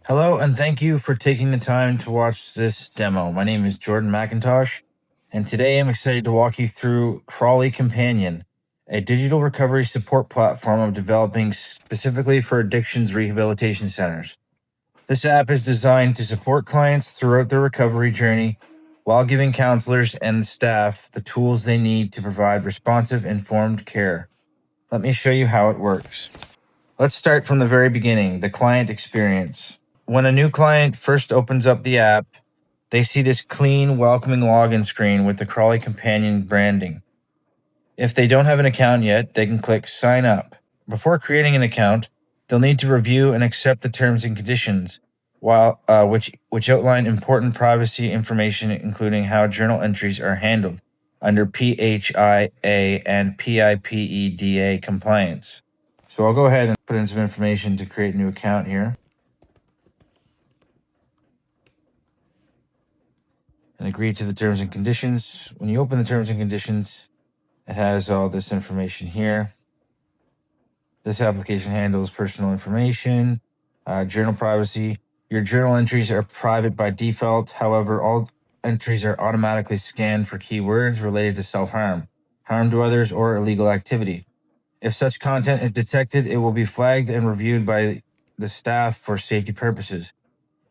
Hello, and thank you for taking the time to watch this demo. My name is Jordan McIntosh, and today I'm excited to walk you through Crawley Companion, a digital recovery support platform I'm developing specifically for addictions rehabilitation centers. This app is designed to support clients throughout their recovery journey while giving counselors and staff the tools they need to provide responsive, informed care. Let me show you how it works. Let's start from the very beginning, the client experience. When a new client first opens up the app, they see this clean, welcoming login screen with the Crawley Companion branding. If they don't have an account yet, they can click Sign Up. Before creating an account, they'll need to review and accept the terms and conditions, which outline important privacy information, including how journal entries are handled under PHIA and PIPEDA compliance. So I'll go ahead and put in some information to create a new account here. And agree to the terms and conditions. When you open the terms and conditions, it has all this information here. This application handles personal information, journal privacy. Your journal entries are private by default. However, all entries are automatically scanned for keywords related to self-harm, harm to others, or illegal activity. If such content is detected, it will be flagged and reviewed by the staff for safety purposes.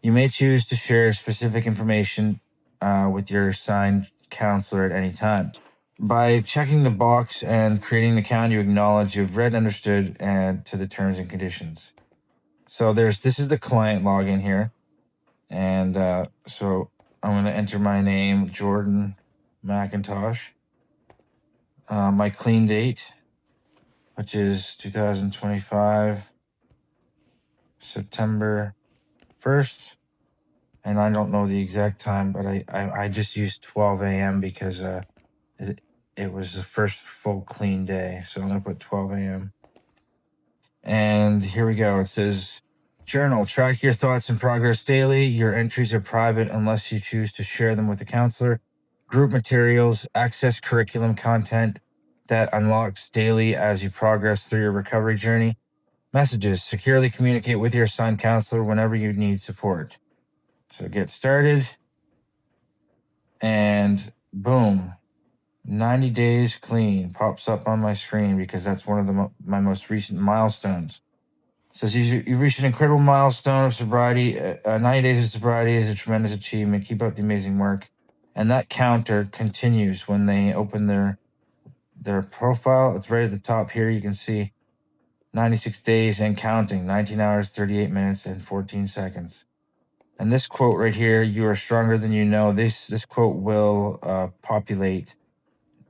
You may choose to share specific information with your assigned counselor at any time. By checking the box and creating an account, you acknowledge you've read, understood, and to the terms and conditions. So this is the client login here. And so I'm going to enter my name, Jordan McIntosh. My clean date, which is 2025, September 1st. And I don't know the exact time, but I just used 12 a.m. because it was the first full clean day. So I'm going to put 12 a.m. And here we go. It says, journal, track your thoughts and progress daily. Your entries are private unless you choose to share them with a counselor. Group materials, access curriculum content that unlocks daily as you progress through your recovery journey. Messages, securely communicate with your assigned counselor whenever you need support. So get started, and boom, 90 days clean pops up on my screen because that's one of my most recent milestones. It says you've reached an incredible milestone of sobriety. 90 days of sobriety is a tremendous achievement. Keep up the amazing work. And that counter continues when they open their profile. It's right at the top here. You can see 96 days and counting, 19 hours, 38 minutes, and 14 seconds. And this quote right here, you are stronger than you know. This quote will populate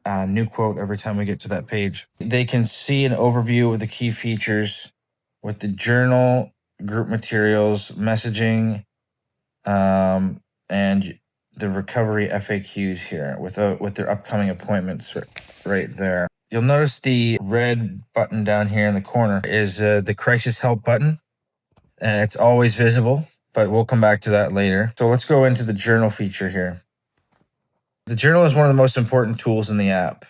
a new quote every time we get to that page. They can see an overview of the key features with the journal, group materials, messaging, and the recovery FAQs here with their upcoming appointments right there. You'll notice the red button down here in the corner is the crisis help button, and it's always visible. But we'll come back to that later. So let's go into the journal feature here. The journal is one of the most important tools in the app.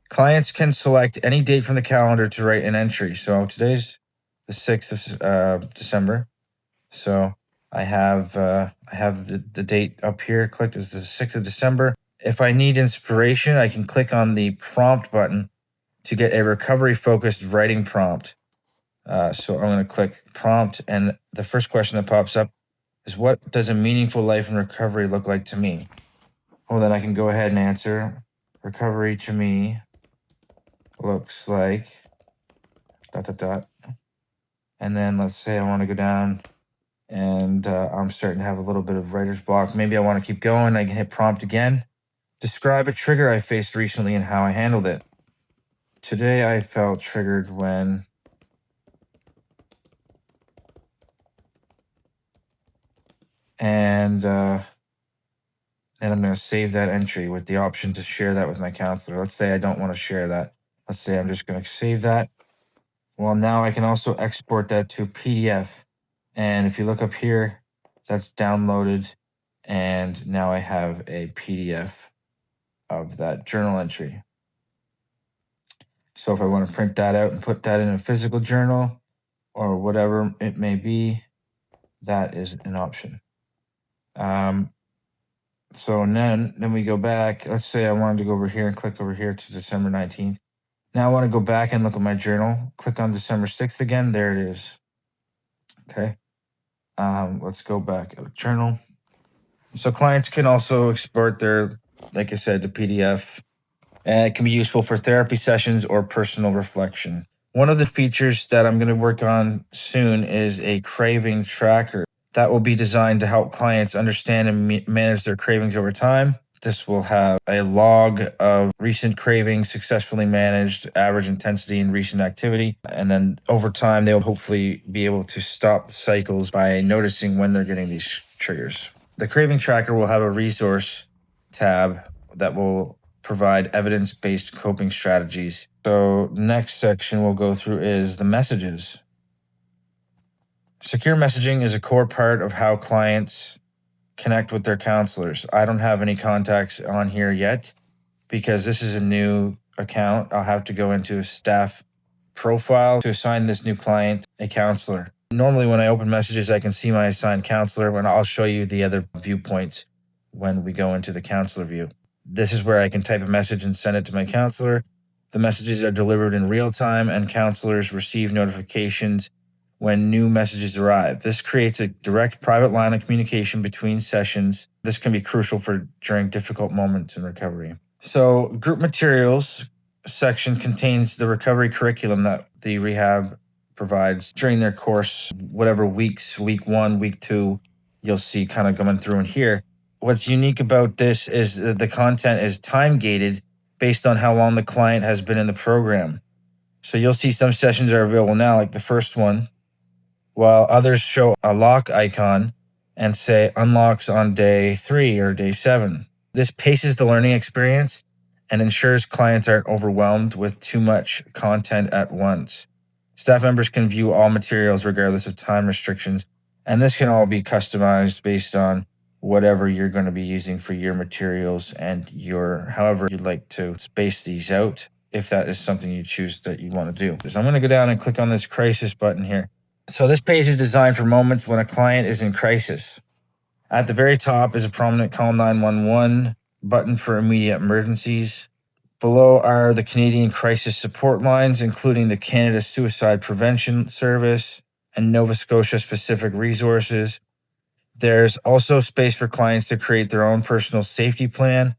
Clients can select any date from the calendar to write an entry. So today's the 6th of December. So I have the date up here clicked as the 6th of December. If I need inspiration, I can click on the prompt button to get a recovery-focused writing prompt. So I'm going to click prompt, and the first question that pops up is, what does a meaningful life in recovery look like to me? Well, then I can go ahead and answer, recovery to me looks like ... And then let's say I want to go down and I'm starting to have a little bit of writer's block. Maybe I want to keep going. I can hit prompt again. Describe a trigger I faced recently and how I handled it. Today I felt triggered when and I'm going to save that entry with the option to share that with my counselor. Let's say I don't want to share that. Let's say I'm just going to save that. Well, now I can also export that to PDF. And if you look up here, that's downloaded. And now I have a PDF of that journal entry. So if I want to print that out and put that in a physical journal or whatever it may be, that is an option. So then we go back. Let's say I wanted to go over here and click over here to December 19th. Now I want to go back and look at my journal. Click on December 6th again. There it is. Okay. Let's go back to journal. So clients can also export their, like I said, the PDF, and it can be useful for therapy sessions or personal reflection. One of the features that I'm going to work on soon is a craving tracker that will be designed to help clients understand and manage their cravings over time. This will have a log of recent cravings successfully managed, average intensity, and recent activity. And then over time, they'll hopefully be able to stop the cycles by noticing when they're getting these triggers. The craving tracker will have a resource tab that will provide evidence-based coping strategies. So next section we'll go through is the messages. Secure messaging is a core part of how clients connect with their counselors. I don't have any contacts on here yet because this is a new account. I'll have to go into a staff profile to assign this new client a counselor. Normally when I open messages, I can see my assigned counselor, and I'll show you the other viewpoints when we go into the counselor view. This is where I can type a message and send it to my counselor. The messages are delivered in real time, and counselors receive notifications when new messages arrive. This creates a direct private line of communication between sessions. This can be crucial for during difficult moments in recovery. So, group materials section contains the recovery curriculum that the rehab provides during their course, whatever weeks, week 1, week 2, you'll see kind of coming through in here. What's unique about this is that the content is time gated based on how long the client has been in the program. So you'll see some sessions are available now, like the first one, while others show a lock icon and say unlocks on day 3 or day 7. This paces the learning experience and ensures clients aren't overwhelmed with too much content at once. Staff members can view all materials regardless of time restrictions, and this can all be customized based on whatever you're going to be using for your materials and however you'd like to space these out, if that is something you choose that you want to do. So I'm going to go down and click on this crisis button here. So this page is designed for moments when a client is in crisis. At the very top is a prominent call 911 button for immediate emergencies. Below are the Canadian crisis support lines, including the Canada Suicide Prevention Service and Nova Scotia specific resources. There's also space for clients to create their own personal safety plan,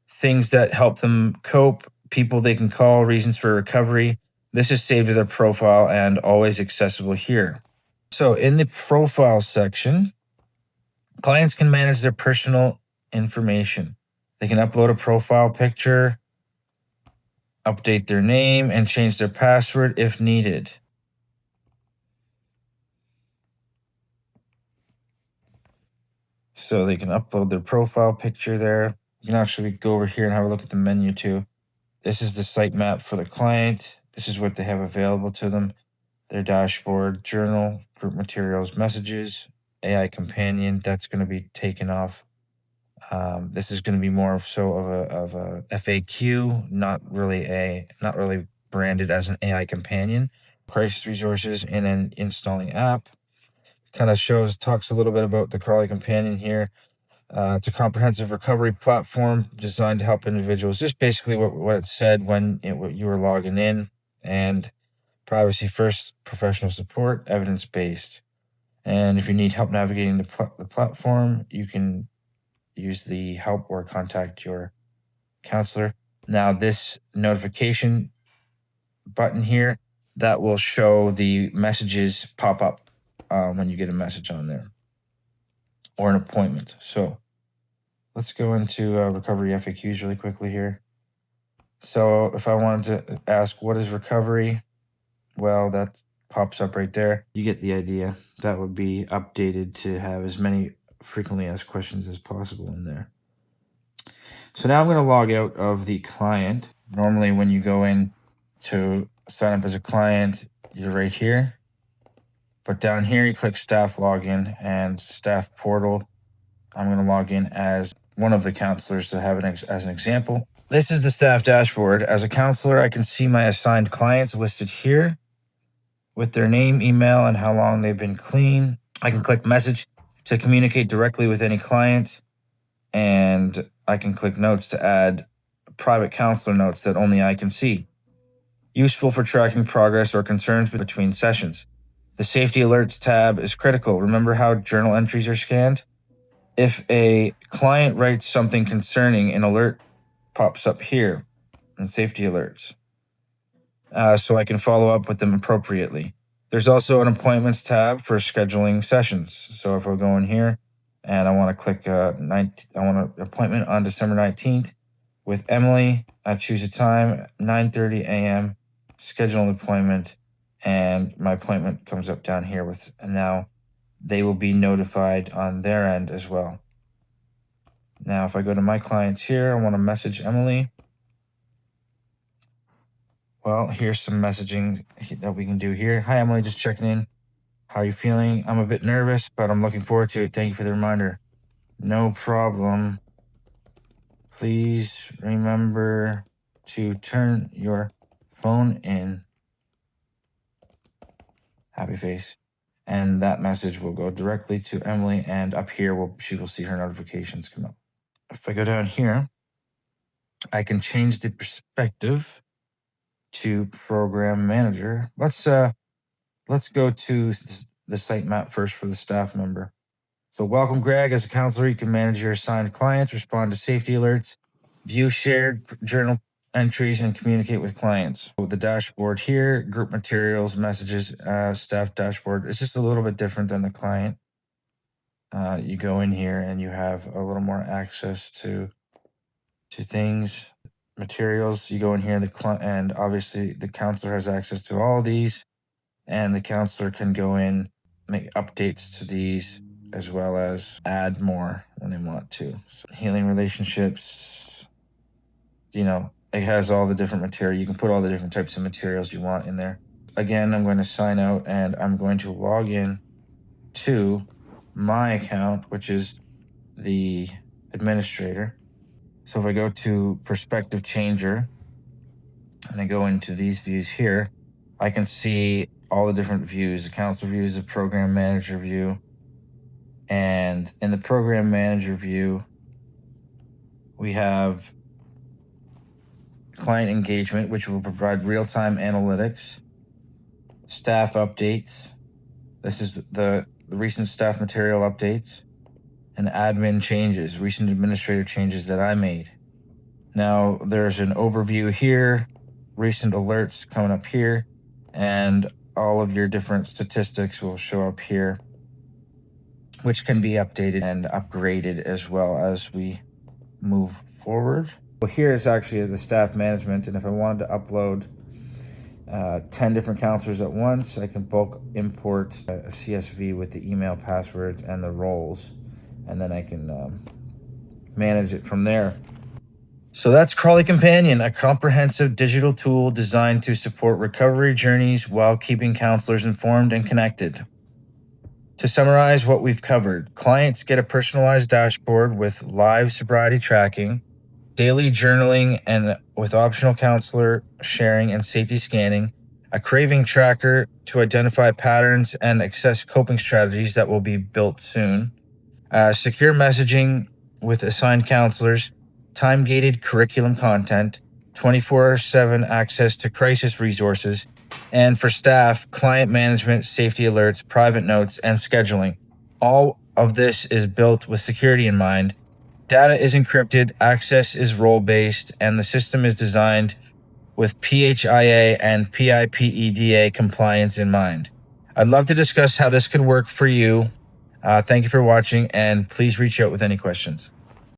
things that help them cope, people they can call, reasons for recovery. This is saved to their profile and always accessible here. So in the profile section, clients can manage their personal information. They can upload a profile picture, update their name, and change their password if needed. So they can upload their profile picture there. You can actually go over here and have a look at the menu too. This is the site map for the client. This is what they have available to them. Their dashboard, journal, group materials, messages, AI companion. That's going to be taken off. This is going to be more so of a FAQ, not really branded as an AI companion. Crisis resources and an installing app. Kind of talks a little bit about the Crawley Companion here. It's a comprehensive recovery platform designed to help individuals. Just basically what it said when you were logging in, and privacy first, professional support, evidence-based. And if you need help navigating the platform, you can use the help or contact your counselor. Now, this notification button here, that will show the messages pop up when you get a message on there or an appointment. So let's go into recovery FAQs really quickly here. So if I wanted to ask what is recovery, well, that pops up right there. You get the idea. That would be updated to have as many frequently asked questions as possible in there. So now I'm going to log out of the client. Normally when you go in to sign up as a client, you're right here. But down here, you click staff login and staff portal. I'm going to log in as one of the counselors to have it as an example. This is the staff dashboard. As a counselor, I can see my assigned clients listed here with their name, email, and how long they've been clean. I can click message to communicate directly with any client, and I can click notes to add private counselor notes that only I can see. Useful for tracking progress or concerns between sessions. The safety alerts tab is critical. Remember how journal entries are scanned? If a client writes something concerning, an alert pops up here in safety alerts, so I can follow up with them appropriately. There's also an appointments tab for scheduling sessions. So if I go in here and I want to click I want an appointment on December 19th with Emily, I choose a time, 9:30 a.m., schedule an appointment, and my appointment comes up down here and now they will be notified on their end as well. Now, if I go to my clients here, I want to message Emily. Well, here's some messaging that we can do here. Hi, Emily, just checking in. How are you feeling? I'm a bit nervous, but I'm looking forward to it. Thank you for the reminder. No problem. Please remember to turn your phone in. Happy face. And that message will go directly to Emily, and up here she will see her notifications come up. If I go down here, I can change the perspective to program manager. Let's go to the site map first for the staff member. So welcome, Greg. As a counselor, you can manage your assigned clients, respond to safety alerts, view shared journal entries, and communicate with clients. So the dashboard here, group materials, messages, staff dashboard. It's just a little bit different than the client. You go in here and you have a little more access to things, materials. You go in here, and obviously the counselor has access to all of these, and the counselor can go in, make updates to these, as well as add more when they want to. So healing relationships, it has all the different material. You can put all the different types of materials you want in there. Again, I'm going to sign out and I'm going to log in to my account, which is the administrator. So if I go to Perspective Changer and I go into these views here, I can see all the different views, the counselor views, the program manager view. And in the program manager view, we have client engagement, which will provide real-time analytics, staff updates. This is the recent staff material updates, and admin changes, recent administrative changes that I made. Now, there's an overview here, recent alerts coming up here, and all of your different statistics will show up here, which can be updated and upgraded as well as we move forward. Well, here is actually the staff management, and if I wanted to upload 10 different counselors at once, I can bulk import a CSV with the email passwords and the roles, and then I can manage it from there. So that's Crawley Companion, a comprehensive digital tool designed to support recovery journeys while keeping counselors informed and connected. To summarize what we've covered, clients get a personalized dashboard with live sobriety tracking, daily journaling, and with optional counselor sharing and safety scanning, a craving tracker to identify patterns and access coping strategies that will be built soon, secure messaging with assigned counselors, time-gated curriculum content, 24/7 access to crisis resources, and for staff, client management, safety alerts, private notes, and scheduling. All of this is built with security in mind. Data is encrypted, access is role-based, and the system is designed with PHIA and PIPEDA compliance in mind. I'd love to discuss how this could work for you. Thank you for watching, and please reach out with any questions.